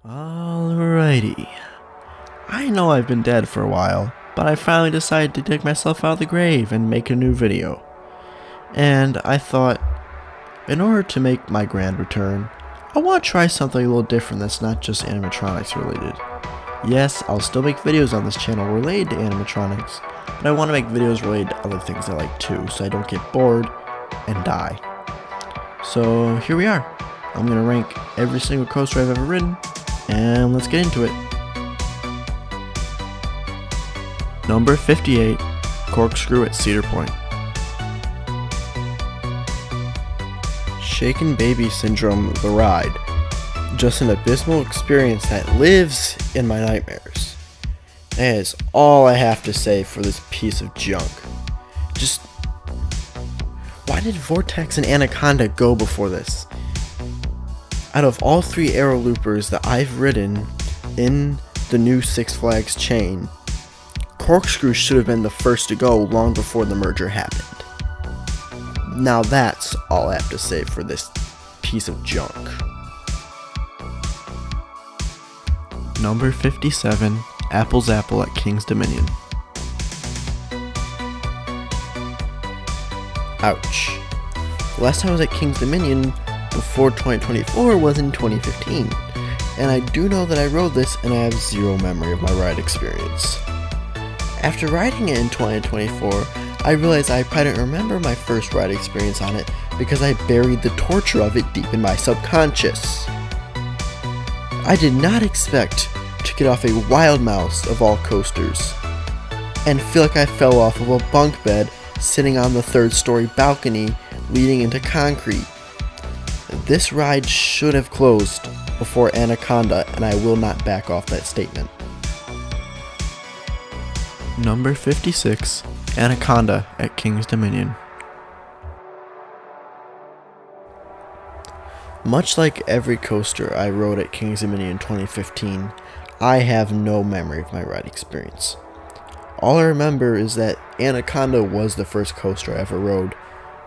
Alrighty. I know I've been dead for a while, but I finally decided to dig myself out of the grave and make a new video. And I thought, in order to make my grand return, I want to try something a little different that's not just animatronics related. Yes, I'll still make videos on this channel related to animatronics, but I want to make videos related to other things I like too, so I don't get bored and die. So here we are. I'm going to rank every single coaster I've ever ridden, and let's get into it. Number 58, Corkscrew at Cedar Point. Shaken Baby Syndrome, the ride. Just an abysmal experience that lives in my nightmares. That is all I have to say for this piece of junk. Just, why did Vortex and Anaconda go before this? Out of all three aero loopers that I've ridden in the new Six Flags chain, Corkscrew should have been the first to go long before the merger happened. Now that's all I have to say for this piece of junk. Number 57, Apple's Apple at King's Dominion. Ouch. The last time I was at King's Dominion before 2024 was in 2015, and I do know that I rode this and I have zero memory of my ride experience. After riding it in 2024, I realized I probably didn't remember my first ride experience on it because I buried the torture of it deep in my subconscious. I did not expect to get off a Wild Mouse of all coasters and feel like I fell off of a bunk bed sitting on the third-story balcony leading into concrete. This ride should have closed before Anaconda, and I will not back off that statement. Number 56, Anaconda at King's Dominion. Much like every coaster I rode at King's Dominion in 2015, I have no memory of my ride experience. All I remember is that Anaconda was the first coaster I ever rode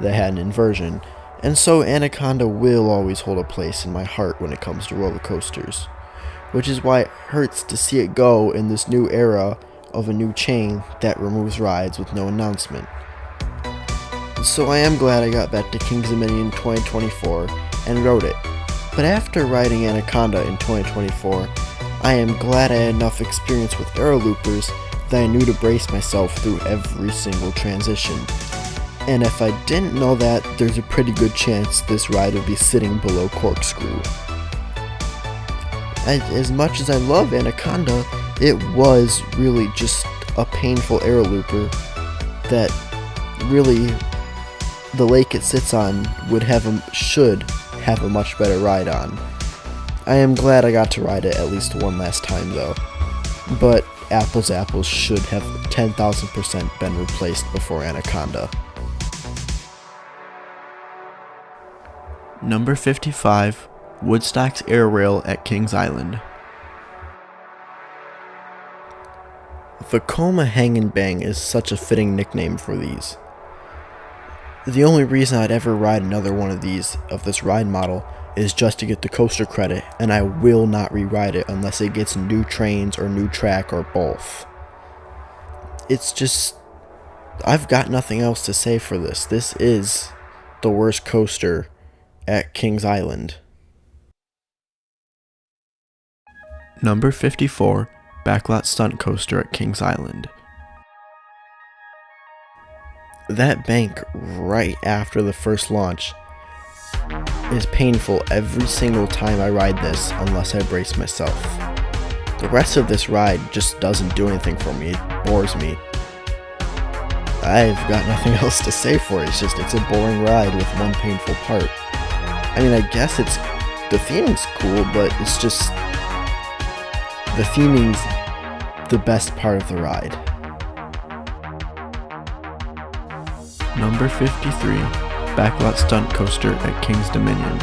that had an inversion, and so Anaconda will always hold a place in my heart when it comes to roller coasters, which is why it hurts to see it go in this new era of a new chain that removes rides with no announcement. So I am glad I got back to King's Dominion in 2024 and rode it, but after riding Anaconda in 2024, I am glad I had enough experience with aero loopers that I knew to brace myself through every single transition. And if I didn't know that, there's a pretty good chance this ride would be sitting below Corkscrew. As much as I love Anaconda, it was really just a painful aero looper that really the lake it sits on should have a much better ride on. I am glad I got to ride it at least one last time though, but Apple's Apples should have 10,000% been replaced before Anaconda. Number 55, Woodstock's Air Rail at Kings Island. Vekoma Hang and Bang is such a fitting nickname for these. The only reason I'd ever ride another one of these, of this ride model, is just to get the coaster credit, and I will not re-ride it unless it gets new trains or new track or both. It's just, I've got nothing else to say for this. This is the worst coaster at Kings Island. Number 54, Backlot Stunt Coaster at Kings Island. That bank right after the first launch is painful every single time I ride this unless I brace myself. The rest of this ride just doesn't do anything for me, it bores me. I've got nothing else to say for it, it's a boring ride with one painful part. I mean, I guess the theming's cool, but it's just, the theming's the best part of the ride. Number 53, Backlot Stunt Coaster at King's Dominion.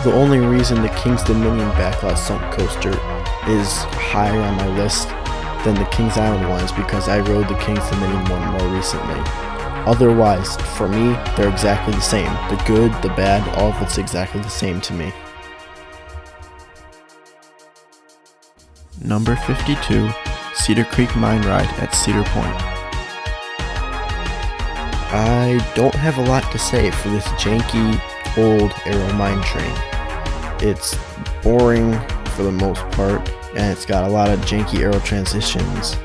The only reason the King's Dominion Backlot Stunt Coaster is higher on my list than the Kings Island one is because I rode the Kings Dominion one more recently. Otherwise, for me, they're exactly the same. The good, the bad, all of it's exactly the same to me. Number 52, Cedar Creek Mine Ride at Cedar Point. I don't have a lot to say for this janky, old aero mine train. It's boring for the most part, and it's got a lot of janky aero transitions.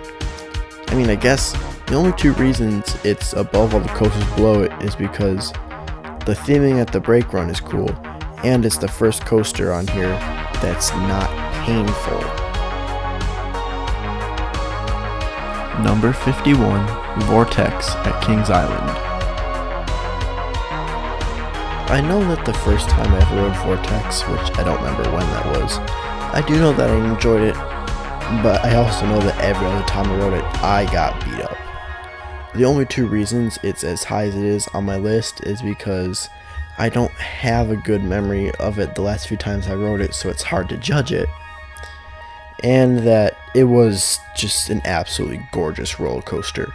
I mean, I guess the only two reasons it's above all the coasters below it is because the theming at the brake run is cool, and it's the first coaster on here that's not painful. Number 51, Vortex at Kings Island. I know that the first time I ever rode Vortex, which I don't remember when that was, I do know that I enjoyed it, but I also know that every other time I rode it, I got beat up. The only two reasons it's as high as it is on my list is because I don't have a good memory of it the last few times I rode it, so it's hard to judge it. And that it was just an absolutely gorgeous roller coaster.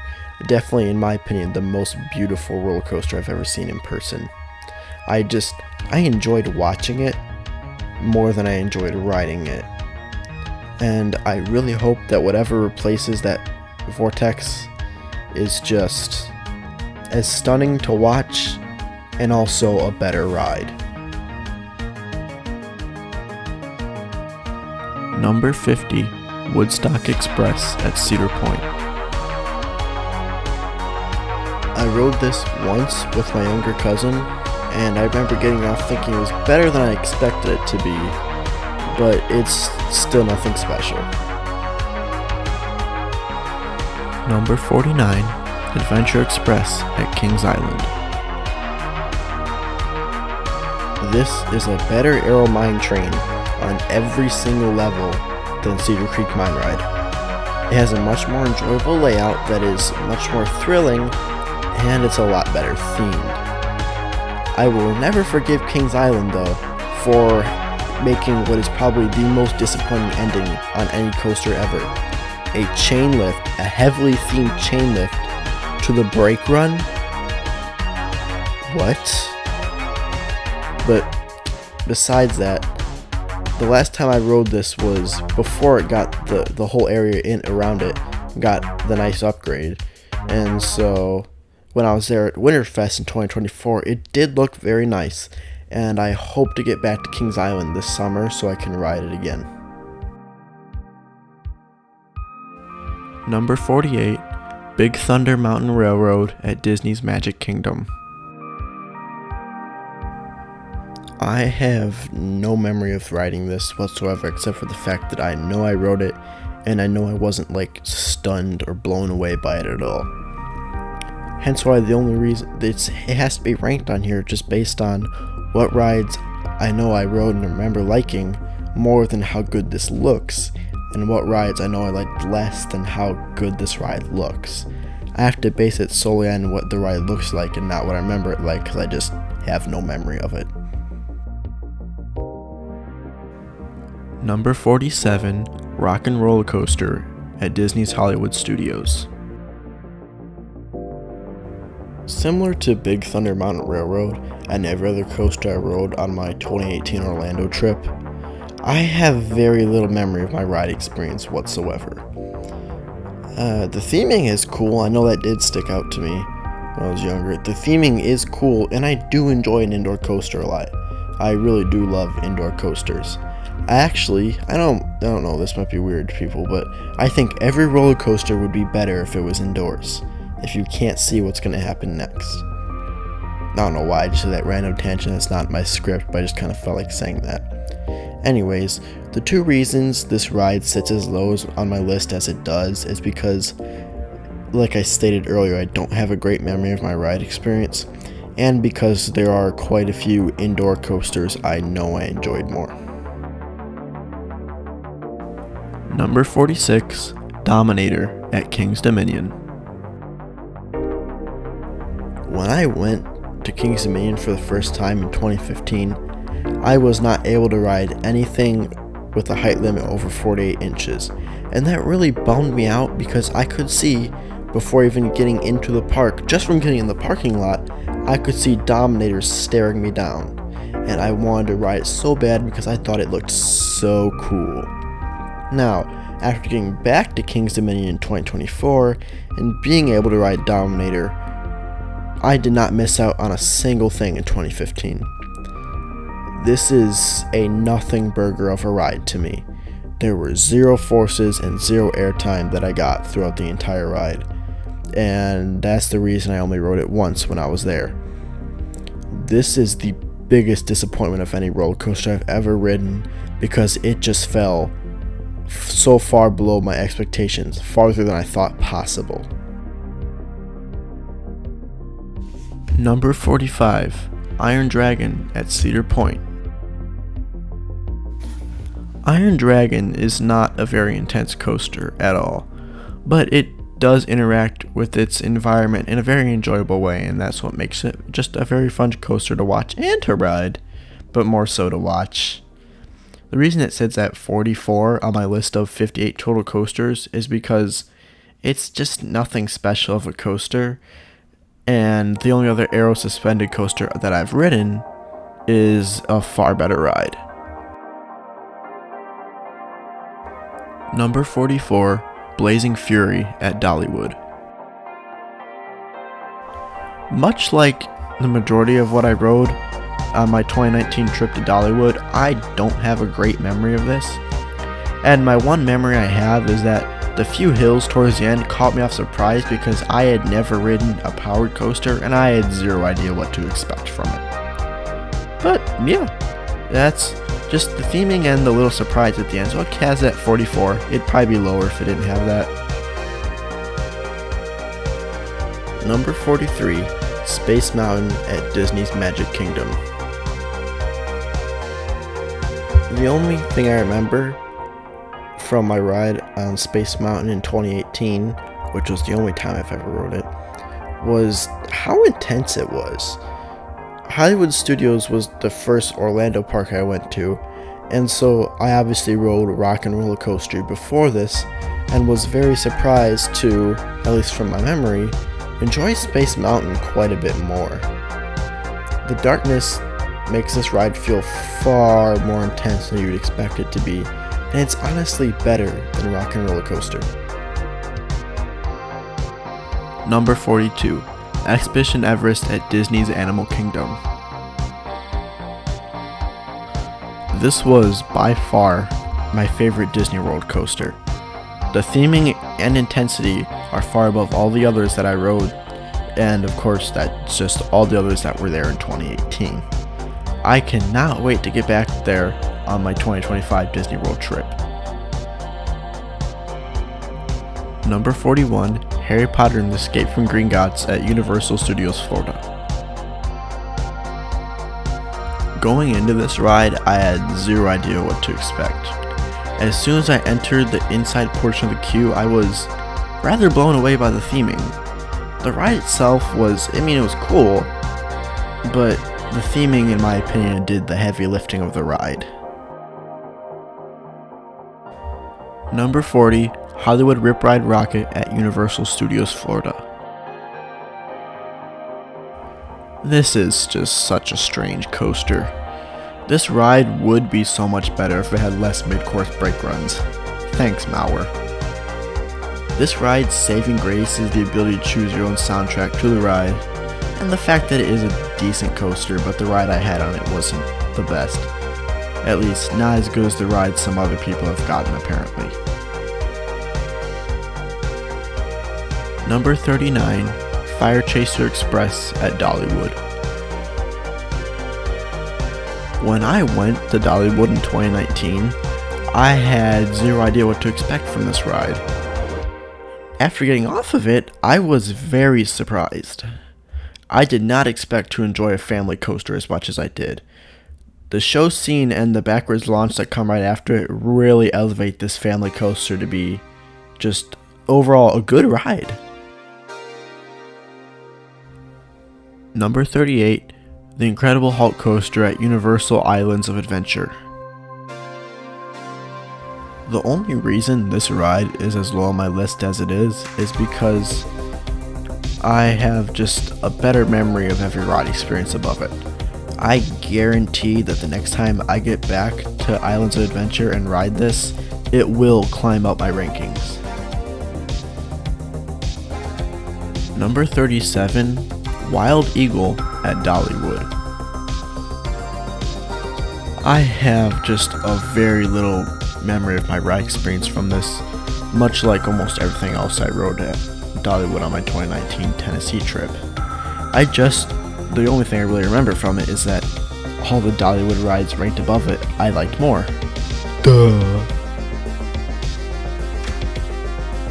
Definitely, in my opinion, the most beautiful roller coaster I've ever seen in person. I enjoyed watching it more than I enjoyed riding it. And I really hope that whatever replaces that Vortex is just as stunning to watch and also a better ride. Number 50, Woodstock Express at Cedar Point. I rode this once with my younger cousin, and I remember getting off thinking it was better than I expected it to be, but it's still nothing special. Number 49, Adventure Express at Kings Island. This is a better aero mine train on every single level than Cedar Creek Mine Ride. It has a much more enjoyable layout that is much more thrilling, and it's a lot better themed. I will never forgive Kings Island though for making what is probably the most disappointing ending on any coaster ever. A chain lift, a heavily themed chain lift to the brake run? What? But besides that, the last time I rode this was before it got the whole area around it got the nice upgrade. And so when I was there at Winterfest in 2024, it did look very nice. And I hope to get back to Kings Island this summer so I can ride it again. Number 48, Big Thunder Mountain Railroad at Disney's Magic Kingdom. I have no memory of riding this whatsoever except for the fact that I know I rode it and I know I wasn't like stunned or blown away by it at all. Hence why the only reason it has to be ranked on here just based on what rides I know I rode and remember liking more than how good this looks, and what rides I know I liked less than how good this ride looks. I have to base it solely on what the ride looks like and not what I remember it like because I just have no memory of it. Number 47, Rock and Roller Coaster at Disney's Hollywood Studios. Similar to Big Thunder Mountain Railroad and every other coaster I rode on my 2018 Orlando trip, I have very little memory of my ride experience whatsoever. The theming is cool. I know that did stick out to me when I was younger. The theming is cool, and I do enjoy an indoor coaster a lot. I really do love indoor coasters. I don't know, this might be weird to people, but I think every roller coaster would be better if it was indoors, if you can't see what's going to happen next. I don't know why I just did that random tangent. That's not my script, but I just kind of felt like saying that. Anyways, the two reasons this ride sits as low on my list as it does is because, like I stated earlier, I don't have a great memory of my ride experience, and because there are quite a few indoor coasters I know I enjoyed more. Number 46, Dominator at King's Dominion. When I went to King's Dominion for the first time in 2015, I was not able to ride anything with a height limit over 48 inches, and that really bummed me out because I could see before even getting into the park. Just from getting in the parking lot, I could see Dominators staring me down, and I wanted to ride it so bad because I thought it looked so cool. Now, after getting back to King's Dominion in 2024 and being able to ride Dominator, I did not miss out on a single thing in 2015. This is a nothing burger of a ride to me. There were 0 forces and 0 airtime that I got throughout the entire ride, and that's the reason I only rode it once when I was there. This is the biggest disappointment of any roller coaster I've ever ridden because it just fell so far below my expectations, farther than I thought possible. Number 45, Iron Dragon at Cedar Point. Iron Dragon is not a very intense coaster at all, but it does interact with its environment in a very enjoyable way, and that's what makes it just a very fun coaster to watch and to ride, but more so to watch. The reason it sits at 44 on my list of 58 total coasters is because it's just nothing special of a coaster, and the only other aero suspended coaster that I've ridden is a far better ride. Number 44, Blazing Fury at Dollywood. Much like the majority of what I rode on my 2019 trip to Dollywood, I don't have a great memory of this. And my one memory I have is that the few hills towards the end caught me off surprise because I had never ridden a powered coaster and I had 0 idea what to expect from it. But yeah, that's just the theming and the little surprise at the end. So it has that 44. It'd probably be lower if it didn't have that. Number 43, Space Mountain at Disney's Magic Kingdom. The only thing I remember from my ride on Space Mountain in 2018, which was the only time I've ever rode it, was how intense it was. Hollywood Studios was the first Orlando park I went to, and so I obviously rode Rock and Roller Coaster before this, and was very surprised to, at least from my memory, enjoy Space Mountain quite a bit more. The darkness makes this ride feel far more intense than you'd expect it to be, and it's honestly better than Rock and Roller Coaster. Number 42, Expedition Everest at Disney's Animal Kingdom. This was by far my favorite Disney World coaster. The theming and intensity are far above all the others that I rode, and of course that's just all the others that were there in 2018. I cannot wait to get back there on my 2025 Disney World trip. Number 41, Harry Potter and the Escape from Gringotts at Universal Studios Florida. Going into this ride, I had 0 idea what to expect. As soon as I entered the inside portion of the queue, I was rather blown away by the theming. The ride itself was, it was cool, but the theming, in my opinion, did the heavy lifting of the ride. Number 40, Hollywood Rip Ride Rocket at Universal Studios Florida. This is just such a strange coaster. This ride would be so much better if it had less mid-course brake runs. Thanks, Mauer. This ride's saving grace is the ability to choose your own soundtrack to the ride, and the fact that it is a decent coaster, but the ride I had on it wasn't the best. At least, not as good as the ride some other people have gotten, apparently. Number 39, Fire Chaser Express at Dollywood. When I went to Dollywood in 2019, I had 0 idea what to expect from this ride. After getting off of it, I was very surprised. I did not expect to enjoy a family coaster as much as I did. The show scene and the backwards launch that come right after it really elevate this family coaster to be just overall a good ride. Number 38, The Incredible Hulk Coaster at Universal Islands of Adventure. The only reason this ride is as low on my list as it is because I have just a better memory of every ride experience above it. I guarantee that the next time I get back to Islands of Adventure and ride this, it will climb up my rankings. Number 37, Wild Eagle at Dollywood. I have just a very little memory of my ride experience from this, much like almost everything else I rode at Dollywood on my 2019 Tennessee trip. The only thing I really remember from it is that all the Dollywood rides ranked above it I liked more. Duh.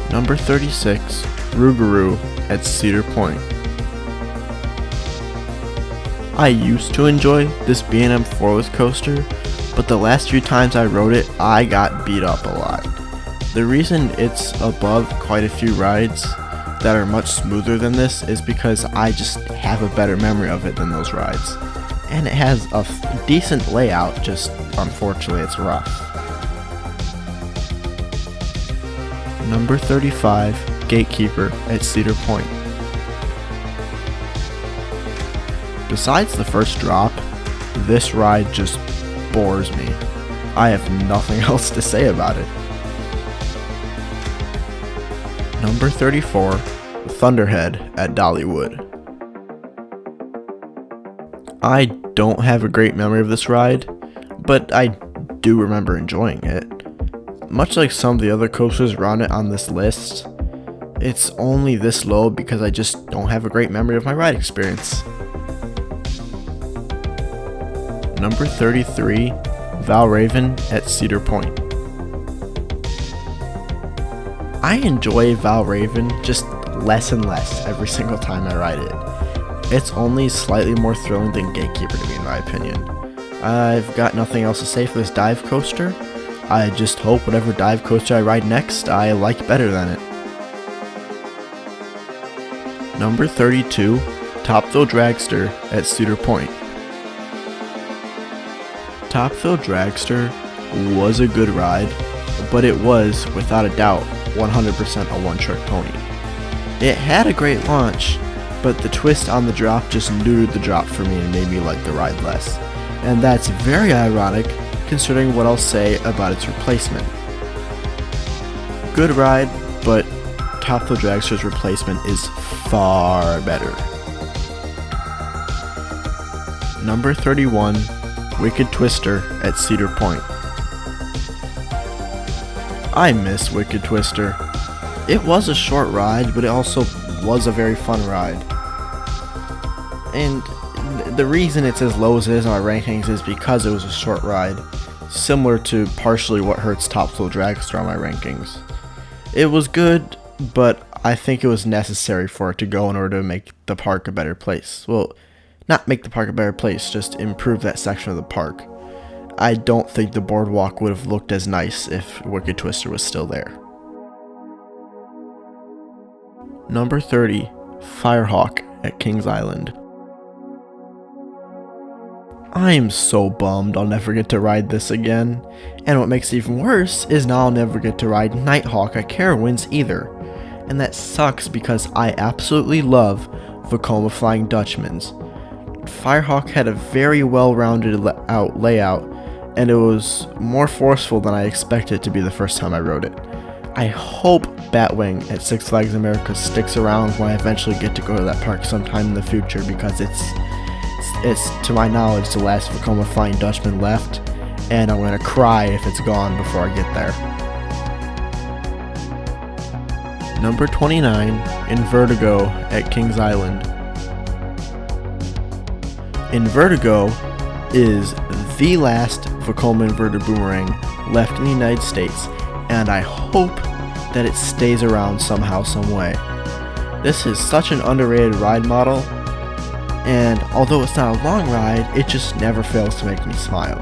Number 36, Rougarou at Cedar Point. I used to enjoy this B&M four-wheel coaster, but the last few times I rode it, I got beat up a lot. The reason it's above quite a few rides that are much smoother than this is because I just have a better memory of it than those rides. And it has a decent layout, just unfortunately it's rough. Number 35, Gatekeeper at Cedar Point. Besides the first drop, this ride just bores me. I have nothing else to say about it. Number 34, Thunderhead at Dollywood. I don't have a great memory of this ride, but I do remember enjoying it. Much like some of the other coasters around it on this list, it's only this low because I just don't have a great memory of my ride experience. Number 33, Valravn at Cedar Point. I enjoy Valravn just less and less every single time I ride it. It's only slightly more thrilling than Gatekeeper to me in my opinion. I've got nothing else to say for this dive coaster. I just hope whatever dive coaster I ride next I like better than it. Number 32, Top Thrill Dragster at Cedar Point. Top Thrill Dragster was a good ride, but it was, without a doubt, 100% a one-trick pony. It had a great launch, but the twist on the drop just neutered the drop for me and made me like the ride less. And that's very ironic, considering what I'll say about its replacement. Good ride, but Top Thrill Dragster's replacement is far better. Number 31, Wicked Twister at Cedar Point. I miss Wicked Twister. It was a short ride, but it also was a very fun ride. And the reason it's as low as it is on my rankings is because it was a short ride, similar to partially what hurts Top Thrill Dragster on my rankings. It was good, but I think it was necessary for it to go in order to make the park a better place. Well, not make the park a better place, just improve that section of the park. I don't think the boardwalk would have looked as nice if Wicked Twister was still there. Number 30, Firehawk at Kings Island. I am so bummed I'll never get to ride this again, and what makes it even worse is now I'll never get to ride Nighthawk at Carowinds either, and that sucks because I absolutely love Vekoma Flying Dutchman's. Firehawk had a very well-rounded layout, and it was more forceful than I expected it to be the first time I rode it. I hope Batwing at Six Flags America sticks around when I eventually get to go to that park sometime in the future, because it's to my knowledge the last Vekoma Flying Dutchman left, and I'm gonna cry if it's gone before I get there. Number 29, Invertigo at Kings Island. Invertigo is the last Vekoma inverted boomerang left in the United States, and I hope that it stays around somehow, some way. This is such an underrated ride model, and although it's not a long ride, it just never fails to make me smile.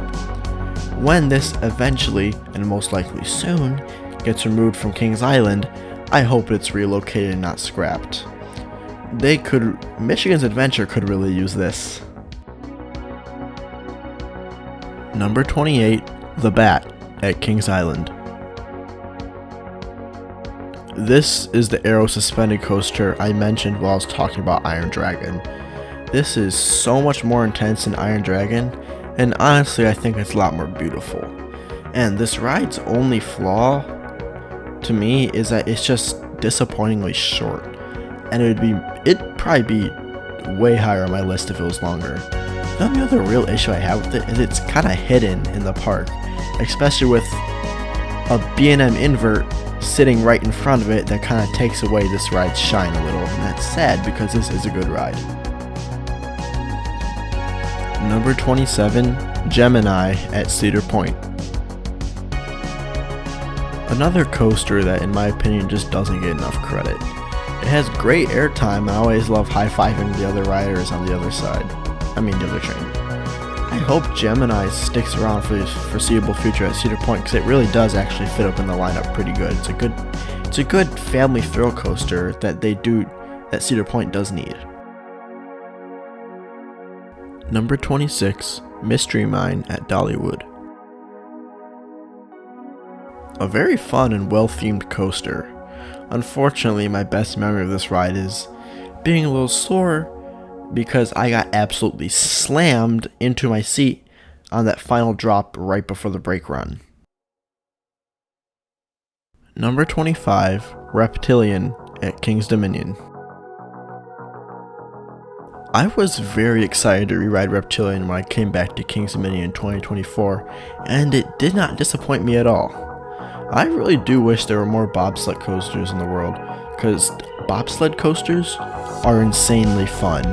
When this eventually, and most likely soon, gets removed from Kings Island, I hope it's relocated and not scrapped. Michigan's Adventure could really use this. Number 28, The Bat at Kings Island. This is the Aero suspended coaster I mentioned while I was talking about Iron Dragon. This is so much more intense than Iron Dragon, and honestly I think it's a lot more beautiful. And this ride's only flaw to me is that it's just disappointingly short, and it'd probably be way higher on my list if it was longer. The only other real issue I have with it is it's kind of hidden in the park, especially with a B&M invert sitting right in front of it that kind of takes away this ride's shine a little, and that's sad because this is a good ride. Number 27, Gemini at Cedar Point. Another coaster that in my opinion just doesn't get enough credit. It has great airtime. I always love high-fiving the other riders on the other side. The other train. I hope Gemini sticks around for the foreseeable future at Cedar Point because it really does actually fit up in the lineup pretty good. It's a good family thrill coaster that Cedar Point does need. Number 26, Mystery Mine at Dollywood. A very fun and well-themed coaster. Unfortunately, my best memory of this ride is being a little sore because I got absolutely slammed into my seat on that final drop right before the brake run. Number 25, Reptilian at King's Dominion. I was very excited to re-ride Reptilian when I came back to King's Dominion in 2024, and it did not disappoint me at all. I really do wish there were more bobsled coasters in the world, because bobsled coasters are insanely fun.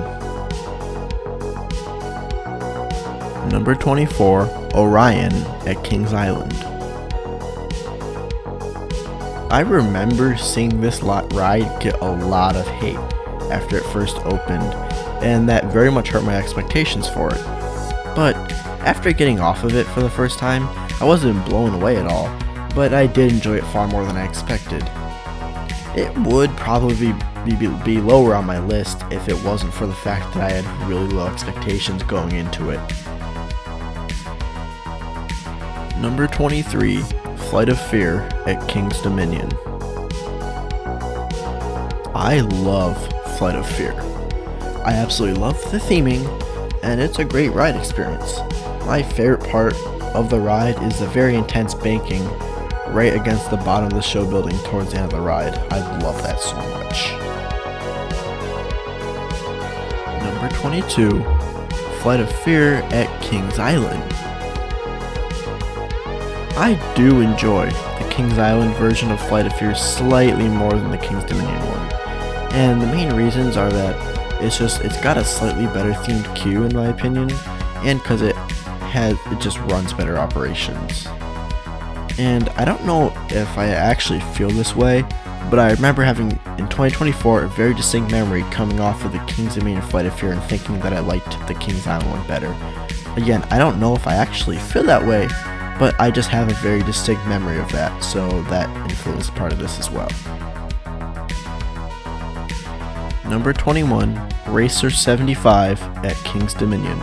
Number 24, Orion at Kings Island. I remember seeing this ride get a lot of hate after it first opened, and that very much hurt my expectations for it. But after getting off of it for the first time, I wasn't blown away at all, but I did enjoy it far more than I expected. It would probably be lower on my list if it wasn't for the fact that I had really low expectations going into it. Number 23, Flight of Fear at King's Dominion. I love Flight of Fear. I absolutely love the theming, and it's a great ride experience. My favorite part of the ride is the very intense banking right against the bottom of the show building towards the end of the ride. I love that so much. Number 22, Flight of Fear at Kings Island. I do enjoy the Kings Island version of Flight of Fear slightly more than the Kings Dominion one. And the main reasons are that it's got a slightly better themed queue in my opinion, and because it just runs better operations. And I don't know if I actually feel this way, but I remember having in 2024 a very distinct memory coming off of the Kings Dominion Flight of Fear and thinking that I liked the Kings Island one better. Again, I don't know if I actually feel that way, but I just have a very distinct memory of that, so that influenced part of this as well. Number 21, Racer 75 at King's Dominion.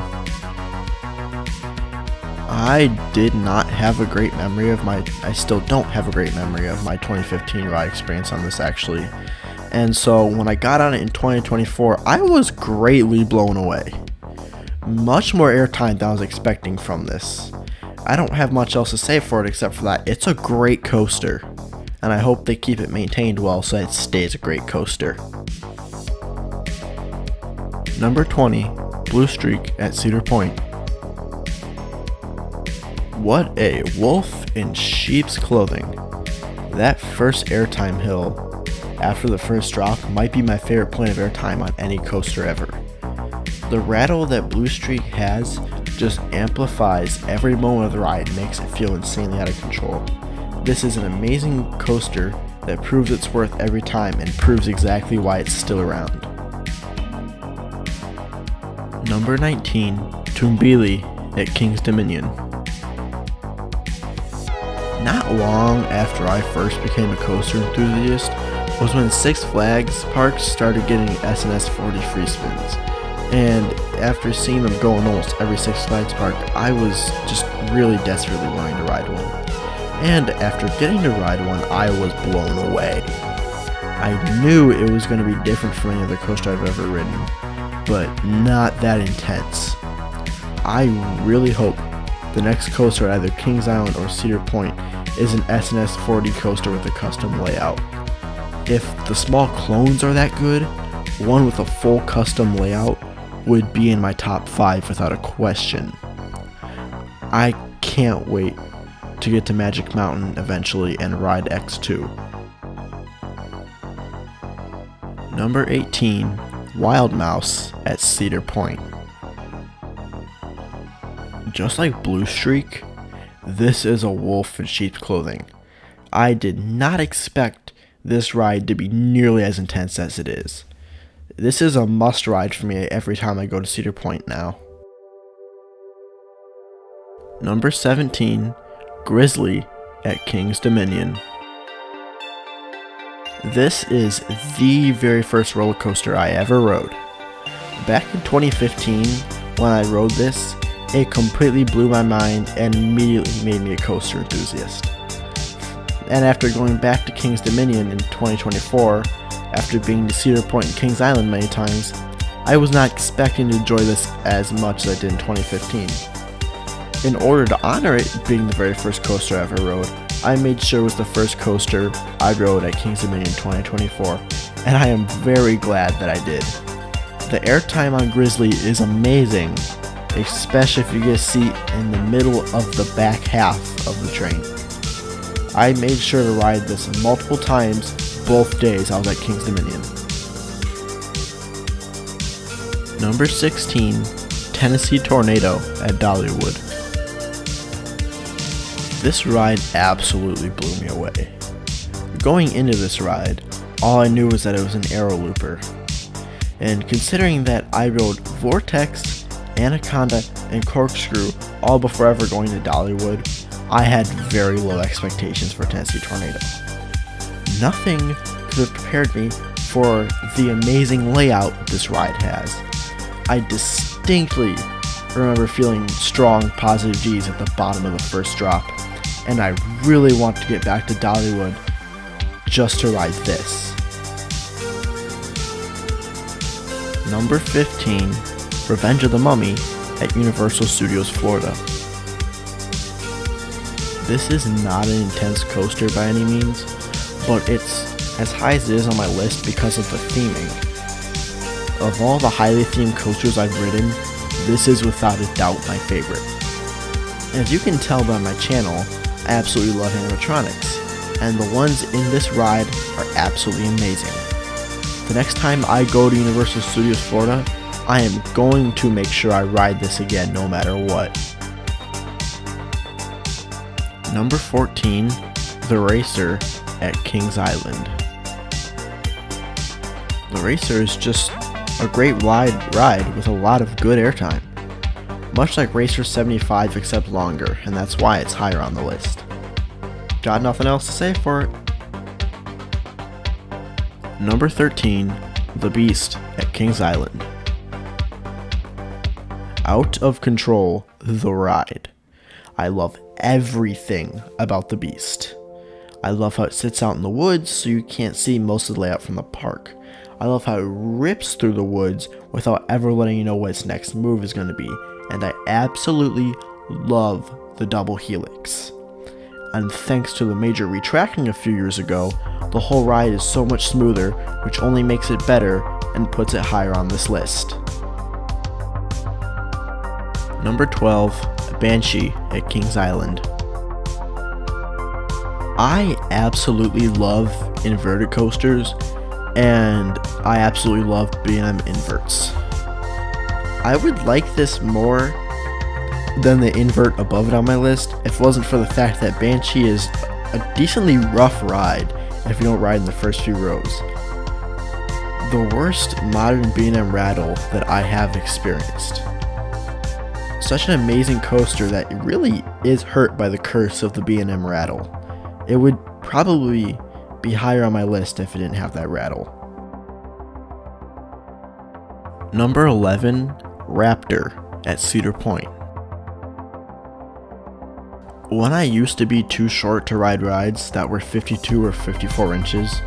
I did not have a great memory of I still don't have a great memory of my 2015 ride experience on this actually. And so when I got on it in 2024, I was greatly blown away. Much more airtime than I was expecting from this. I don't have much else to say for it except for that it's a great coaster, and I hope they keep it maintained well so it stays a great coaster. Number 20, Blue Streak at Cedar Point. What a wolf in sheep's clothing. That first airtime hill after the first drop might be my favorite point of airtime on any coaster ever. The rattle that Blue Streak has just amplifies every moment of the ride and makes it feel insanely out of control. This is an amazing coaster that proves its worth every time and proves exactly why it's still around. Number 19, Toombili at King's Dominion. Not long after I first became a coaster enthusiast was when Six Flags parks started getting SNS 40 free spins. And after seeing them go in almost every Six Flags park, I was just really desperately wanting to ride one. And after getting to ride one, I was blown away. I knew it was going to be different from any other coaster I've ever ridden, but not that intense. I really hope the next coaster at either Kings Island or Cedar Point is an SNS 40 coaster with a custom layout. If the small clones are that good, one with a full custom layout would be in my top 5 without a question. I can't wait to get to Magic Mountain eventually and ride X2. Number 18, Wild Mouse at Cedar Point. Just like Blue Streak, this is a wolf in sheep's clothing. I did not expect this ride to be nearly as intense as it is. This is a must ride for me every time I go to Cedar Point now. Number 17, Grizzly at King's Dominion. This is the very first roller coaster I ever rode. Back in 2015, when I rode this, it completely blew my mind and immediately made me a coaster enthusiast. And after going back to King's Dominion in 2024, after being to Cedar Point and Kings Island many times, I was not expecting to enjoy this as much as I did in 2015. In order to honor it being the very first coaster I ever rode, I made sure it was the first coaster I rode at Kings Dominion 2024, and I am very glad that I did. The airtime on Grizzly is amazing, especially if you get a seat in the middle of the back half of the train. I made sure to ride this multiple times both days I was at Kings Dominion. Number 16, Tennessee Tornado at Dollywood. This ride absolutely blew me away. Going into this ride, all I knew was that it was an aero looper. And considering that I rode Vortex, Anaconda, and Corkscrew all before ever going to Dollywood, I had very low expectations for Tennessee Tornado. Nothing could have prepared me for the amazing layout this ride has. I distinctly remember feeling strong positive G's at the bottom of the first drop, and I really want to get back to Dollywood just to ride this. Number 15, Revenge of the Mummy at Universal Studios Florida. This is not an intense coaster by any means, but it's as high as it is on my list because of the theming. Of all the highly themed coasters I've ridden, this is without a doubt my favorite. And as you can tell by my channel, I absolutely love animatronics, and the ones in this ride are absolutely amazing. The next time I go to Universal Studios Florida, I am going to make sure I ride this again no matter what. Number 14, The Racer at Kings Island. The Racer is just a great wide ride with a lot of good airtime. Much like Racer 75 except longer, and that's why it's higher on the list. Got nothing else to say for it. Number 13, The Beast at Kings Island. Out of Control, the ride. I love everything about The Beast. I love how it sits out in the woods so you can't see most of the layout from the park. I love how it rips through the woods without ever letting you know what its next move is going to be. And I absolutely love the double helix. And thanks to the major retracting a few years ago, the whole ride is so much smoother, which only makes it better and puts it higher on this list. Number 12, Banshee at Kings Island. I absolutely love inverted coasters, and I absolutely love B&M inverts. I would like this more than the invert above it on my list if it wasn't for the fact that Banshee is a decently rough ride if you don't ride in the first few rows. The worst modern B&M rattle that I have experienced. Such an amazing coaster that really is hurt by the curse of the B&M rattle. It would probably be higher on my list if it didn't have that rattle. Number 11, Raptor at Cedar Point. When I used to be too short to ride rides that were 52 or 54 inches,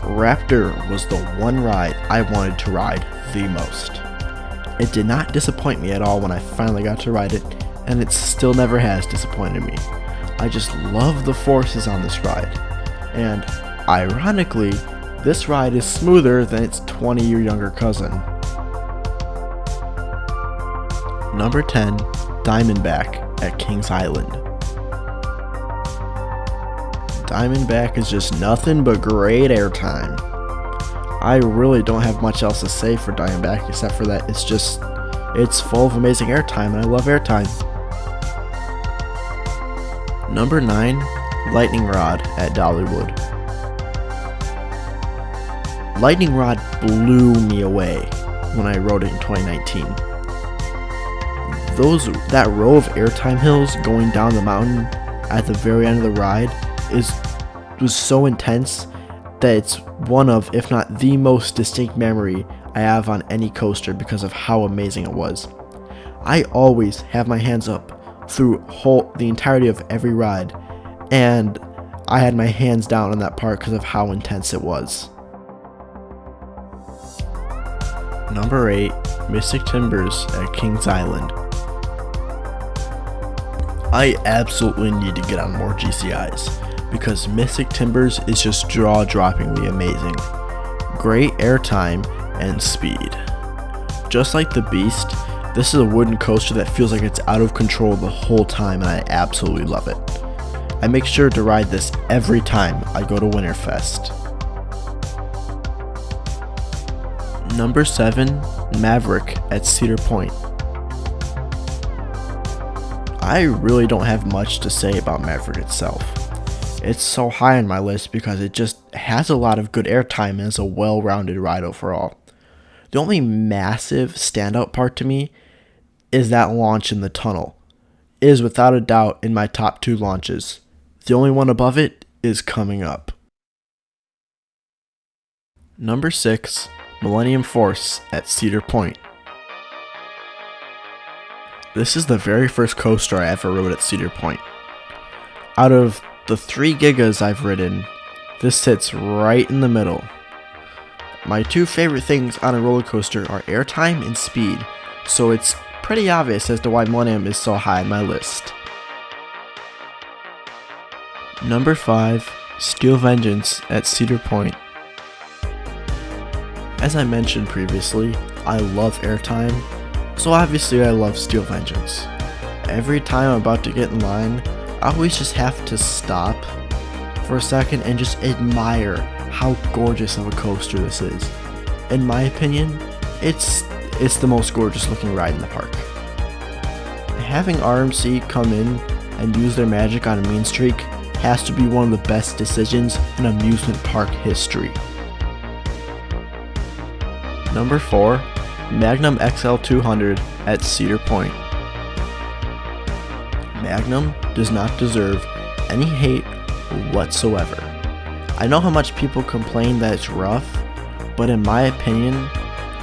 Raptor was the one ride I wanted to ride the most. It did not disappoint me at all when I finally got to ride it, and it still never has disappointed me. I just love the forces on this ride, and ironically, this ride is smoother than its 20-year younger cousin. Number 10, Diamondback at Kings Island. Diamondback is just nothing but great airtime. I really don't have much else to say for Diamondback except for that it's full of amazing airtime, and I love airtime. Number 9, Lightning Rod at Dollywood. Lightning Rod blew me away when I rode it in 2019. That row of airtime hills going down the mountain at the very end of the ride was so intense that it's one of, if not the most distinct memory I have on any coaster because of how amazing it was. I always have my hands up through the entirety of every ride, and I had my hands down on that part because of how intense it was. Number 8, Mystic Timbers at Kings Island. I absolutely need to get on more GCIs because Mystic Timbers is just jaw-droppingly amazing. Great airtime and speed. Just like the Beast, this is a wooden coaster that feels like it's out of control the whole time, and I absolutely love it. I make sure to ride this every time I go to Winterfest. Number 7, Maverick at Cedar Point. I really don't have much to say about Maverick itself. It's so high on my list because it just has a lot of good airtime and is a well-rounded ride overall. The only massive standout part to me is that launch in the tunnel. It is without a doubt in my top 2 launches. The only one above it is coming up. Number 6, Millennium Force at Cedar Point. This is the very first coaster I ever rode at Cedar Point. Out of the 3 gigas I've ridden, this sits right in the middle. My 2 favorite things on a roller coaster are airtime and speed, so it's pretty obvious as to why Millennium is so high on my list. Number 5, Steel Vengeance at Cedar Point. As I mentioned previously, I love airtime, so obviously I love Steel Vengeance. Every time I'm about to get in line, I always just have to stop for a second and just admire how gorgeous of a coaster this is. In my opinion, it's the most gorgeous looking ride in the park. Having RMC come in and use their magic on a mean streak has to be one of the best decisions in amusement park history. Number 4, Magnum XL200 at Cedar Point. Magnum does not deserve any hate whatsoever. I know how much people complain that it's rough, but in my opinion,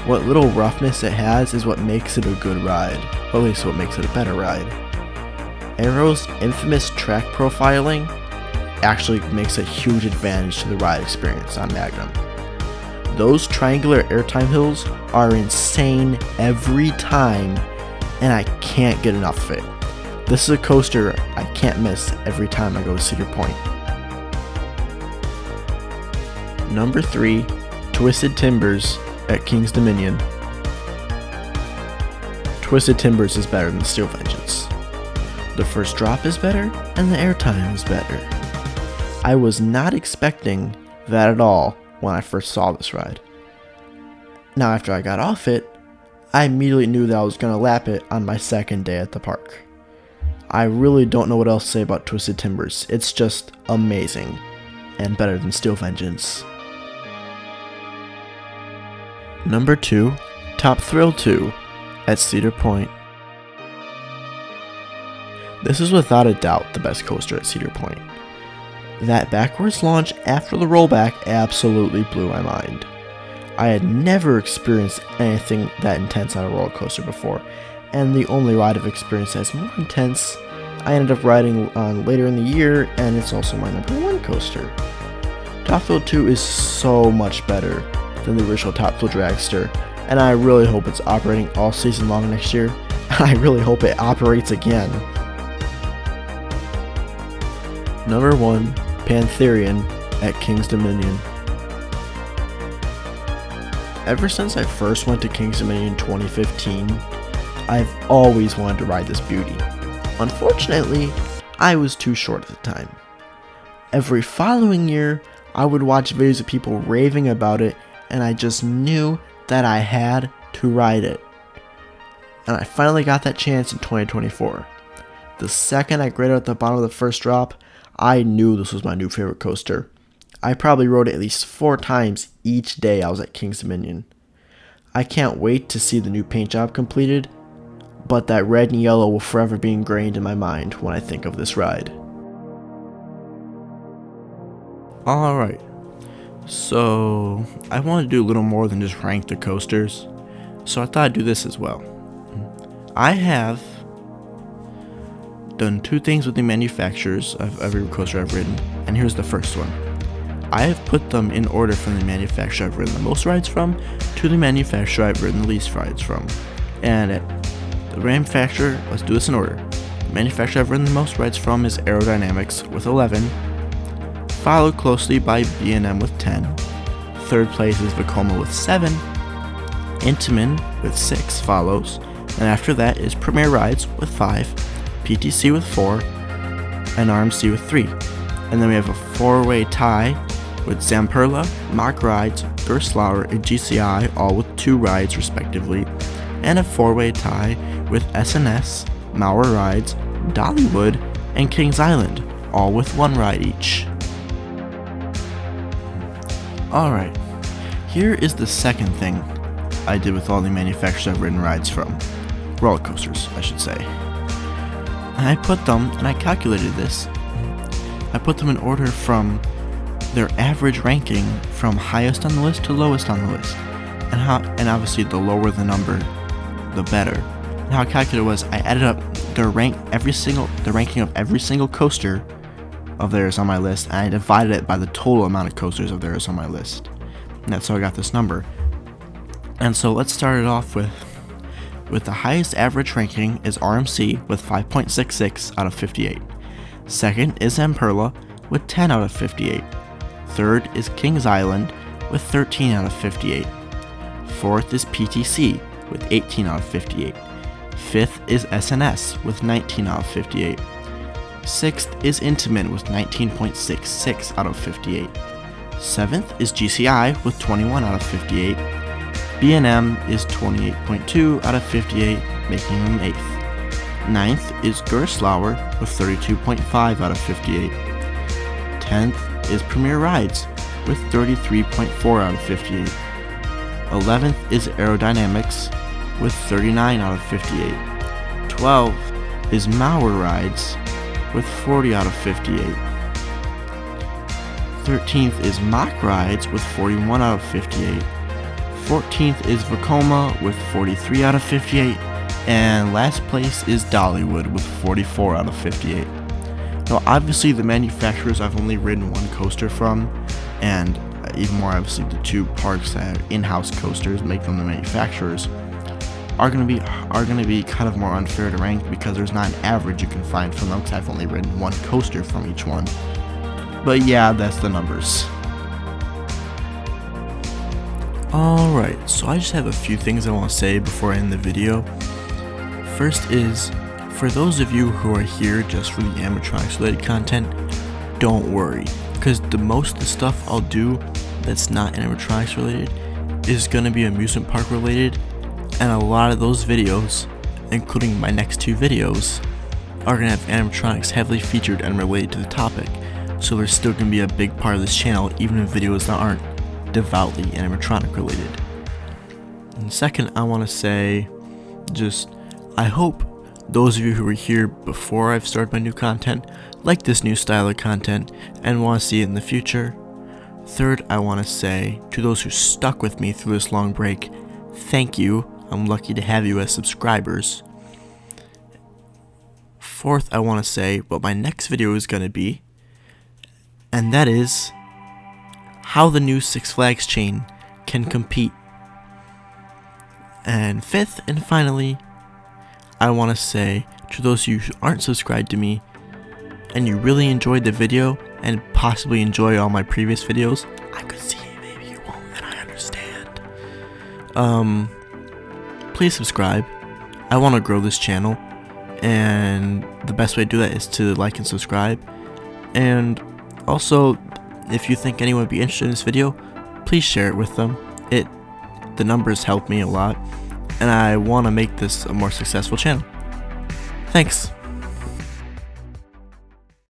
what little roughness it has is what makes it a good ride, or at least what makes it a better ride. Arrow's infamous track profiling actually makes a huge advantage to the ride experience on Magnum. Those triangular airtime hills are insane every time, and I can't get enough of it. This is a coaster I can't miss every time I go to Cedar Point. Number 3, Twisted Timbers at King's Dominion. Twisted Timbers is better than Steel Vengeance. The first drop is better, and the airtime is better. I was not expecting that at all when I first saw this ride. Now after I got off it, I immediately knew that I was going to lap it on my second day at the park. I really don't know what else to say about Twisted Timbers. It's just amazing, and better than Steel Vengeance. Number 2, Top Thrill 2 at Cedar Point. This is without a doubt the best coaster at Cedar Point. That backwards launch after the rollback absolutely blew my mind. I had never experienced anything that intense on a roller coaster before, and the only ride I've experienced that's more intense I ended up riding on later in the year, and it's also my number 1 coaster. Top Fuel 2 is so much better than the original Top Fuel Dragster, and I really hope it's operating all season long next year. I really hope it operates again. Number 1, Pantherian at King's Dominion. Ever since I first went to King's Dominion in 2015, I've always wanted to ride this beauty. Unfortunately, I was too short at the time. Every following year, I would watch videos of people raving about it, and I just knew that I had to ride it. And I finally got that chance in 2024. The second I graded at the bottom of the first drop, I knew this was my new favorite coaster. I probably rode it at least 4 times each day I was at King's Dominion. I can't wait to see the new paint job completed, but that red and yellow will forever be ingrained in my mind when I think of this ride. Alright, so I want to do a little more than just rank the coasters, so I thought I'd do this as well. I have done 2 things with the manufacturers of every coaster I've ridden, and here's the first one. I have put them in order from the manufacturer I've ridden the most rides from to the manufacturer I've ridden the least rides from. And at the manufacturer, let's do this in order. The manufacturer I've ridden the most rides from is Aerodynamics with 11, followed closely by B&M with 10. Third place is Vekoma with 7, Intamin with 6 follows, and after that is Premier Rides with 5, PTC with 4, and RMC with 3. And then we have a 4-way tie with Zamperla, Mach Rides, Gerstlauer, and GCI, all with 2 rides respectively, and a 4-way tie with SNS, Mauer Rides, Dollywood, and Kings Island, all with 1 ride each. Alright, here is the second thing I did with all the manufacturers I've ridden rides from. Rollercoasters, I should say. And I put them, and I calculated this, I put them in order from their average ranking from highest on the list to lowest on the list. And obviously the lower the number, the better. And how I calculated was I added up the ranking of every single coaster of theirs on my list, and I divided it by the total amount of coasters of theirs on my list. And that's how I got this number. And so let's start it off with the highest average ranking is RMC with 5.66 out of 58. Second is Zamperla with 10 out of 58. Third is Kings Island with 13 out of 58. Fourth is PTC with 18 out of 58. Fifth is SNS with 19 out of 58. Sixth is Intamin with 19.66 out of 58. Seventh is GCI with 21 out of 58. B&M is 28.2 out of 58, making them 8th. Ninth is Gerstlauer with 32.5 out of 58. 10th is Premier Rides with 33.4 out of 58. 11th is Aerodynamics with 39 out of 58. 12th is Mauer Rides with 40 out of 58. 13th is Mach Rides with 41 out of 58. 14th is Vekoma with 43 out of 58. And last place is Dollywood with 44 out of 58. Now obviously the manufacturers I've only ridden 1 coaster from, and even more obviously the 2 parks that are in-house coasters make them the manufacturers, are going to be kind of more unfair to rank because there's not an average you can find from them because I've only ridden 1 coaster from each one. But yeah, that's the numbers. Alright, so I just have a few things I want to say before I end the video. First is, for those of you who are here just for the animatronics related content, don't worry, because most of the stuff I'll do that's not animatronics related is going to be amusement park related, and a lot of those videos, including my next 2 videos, are going to have animatronics heavily featured and related to the topic, so they're still going to be a big part of this channel even in videos that aren't devoutly animatronic related. And second, I want to say, I hope those of you who were here before I've started my new content like this new style of content and want to see it in the future. Third, I want to say to those who stuck with me through this long break, thank you. I'm lucky to have you as subscribers. Fourth, I want to say what my next video is going to be, and that is how the new Six Flags chain can compete. And fifth and finally, I want to say to those of you who aren't subscribed to me and you really enjoyed the video and possibly enjoy all my previous videos, I could see maybe you won't, and I understand. Please subscribe. I want to grow this channel, and the best way to do that is to like and subscribe. And also, if you think anyone would be interested in this video, please share it with them. The numbers help me a lot, and I want to make this a more successful channel. Thanks.